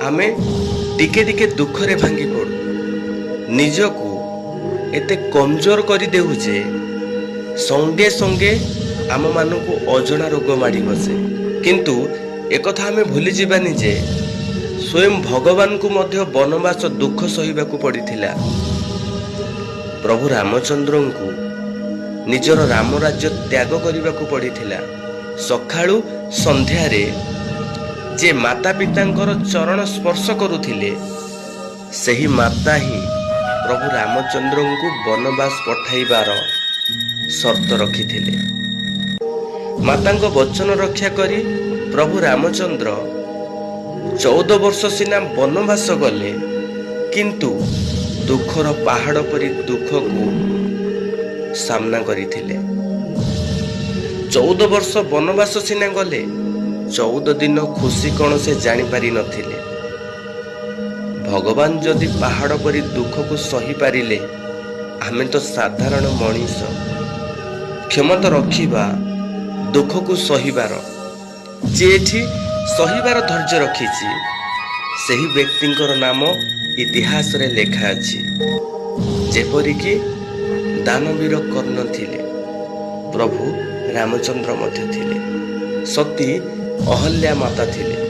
ଆମେ ଟିକେ ଟିକେ ଦୁଃଖରେ ଭାଙ୍ଗି ପଡ଼ୁ, ନିଜକୁ ଏତେ କମଜୋର କରିଦେଉ ଯେ ସଙ୍ଗେ ସଙ୍ଗେ ଆମମାନଙ୍କୁ ଅଜଣା ରୋଗ ମାଡ଼ି ବସେ। କିନ୍ତୁ ଏକଥା ଆମେ ଭୁଲିଯିବାନି ଯେ ସ୍ୱୟଂ ଭଗବାନଙ୍କୁ ମଧ୍ୟ ବନବାସ ଦୁଃଖ ସହିବାକୁ ପଡ଼ିଥିଲା। ପ୍ରଭୁ ରାମଚନ୍ଦ୍ରଙ୍କୁ ନିଜର ରାମରାଜ୍ୟ ତ୍ୟାଗ କରିବାକୁ ପଡ଼ିଥିଲା। ସକାଳୁ ସନ୍ଧ୍ୟାରେ ଯେ ମାତା ପିତାଙ୍କର ଚରଣ ସ୍ପର୍ଶ କରୁଥିଲେ, ସେହି ମାତା ହିଁ ପ୍ରଭୁ ରାମଚନ୍ଦ୍ରଙ୍କୁ ବନବାସ ପଠାଇବାର ସର୍ତ୍ତ ରଖିଥିଲେ। ମାତାଙ୍କ ବଚନ ରକ୍ଷା କରି ପ୍ରଭୁ ରାମଚନ୍ଦ୍ର 14 ବର୍ଷ ସିନା ବନବାସ ଗଲେ, କିନ୍ତୁ ଦୁଃଖର ପାହାଡ଼ ପରି ଦୁଃଖକୁ ସାମ୍ନା କରିଥିଲେ। 14 ବର୍ଷ ବନବାସ ସିନା ଗଲେ, 14 ଦିନ ଖୁସି କ'ଣ ସେ ଜାଣିପାରିନଥିଲେ। ଭଗବାନ ଯଦି ପାହାଡ଼ ପରି ଦୁଃଖକୁ ସହିପାରିଲେ, ଆମେ ତ ସାଧାରଣ ମଣିଷ, କ୍ଷମତା ରଖିବା ଦୁଃଖକୁ ସହିବାର। ଯେ ଏଠି ସହିବାର ଧୈର୍ଯ୍ୟ ରଖିଛି, ସେହି ବ୍ୟକ୍ତିଙ୍କର ନାମ ଇତିହାସରେ ଲେଖା ଅଛି। ଯେପରିକି ଦାନବୀର କର୍ଣ୍ଣ ଥିଲେ, ପ୍ରଭୁ ରାମଚନ୍ଦ୍ର ମଧ୍ୟ ଥିଲେ। ସତୀ ଅହଲ୍ୟା ମାତା ଥିଲେ।